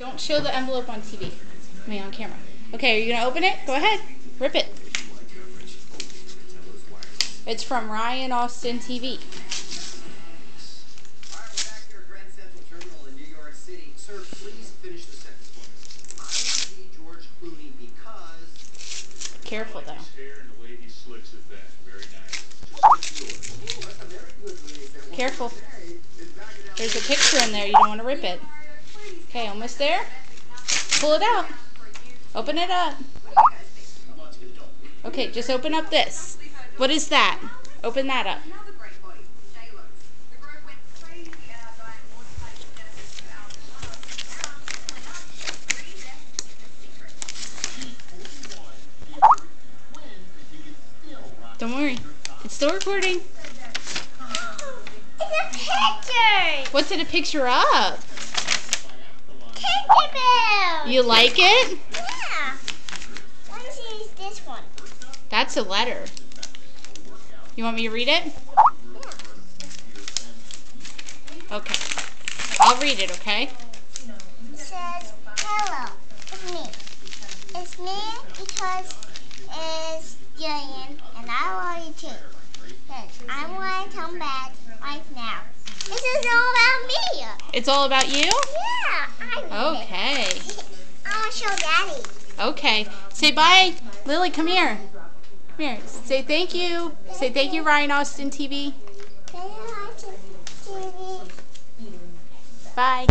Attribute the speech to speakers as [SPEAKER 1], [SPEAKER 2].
[SPEAKER 1] Don't show the envelope on TV. I mean, on camera. Okay, are you going to open it? Go ahead. Rip it. It's from Ryan Austin TV.
[SPEAKER 2] Sir, please finish the sentence for me. I want to be George Clooney because...
[SPEAKER 1] Careful, though.
[SPEAKER 3] The way he slicks it back. Very nice.
[SPEAKER 1] Careful. There's a picture in there. You don't want to rip it. Okay, almost there. Pull it out. Open it up. Okay, just open up this. What is that? Open that up. Don't worry. It's still recording.
[SPEAKER 4] It's a picture!
[SPEAKER 1] What's it a picture of?
[SPEAKER 4] Tinkerbell!
[SPEAKER 1] You like it?
[SPEAKER 4] Yeah. Let me see this one.
[SPEAKER 1] That's a letter. You want me to read it?
[SPEAKER 4] Yeah.
[SPEAKER 1] Okay. I'll read it, okay?
[SPEAKER 4] It says, hello, it's me. It's me because it's Jillian and I love you too. Because I want to come back right now. This is all about me.
[SPEAKER 1] It's all about you?
[SPEAKER 4] Yeah, I read
[SPEAKER 1] Okay.
[SPEAKER 4] it. I want to show Daddy.
[SPEAKER 1] Okay. Say bye. Lily, come here. Come here. Say thank you. Say thank you, Ryan Austin TV.
[SPEAKER 4] Can you watch TV?
[SPEAKER 1] Bye.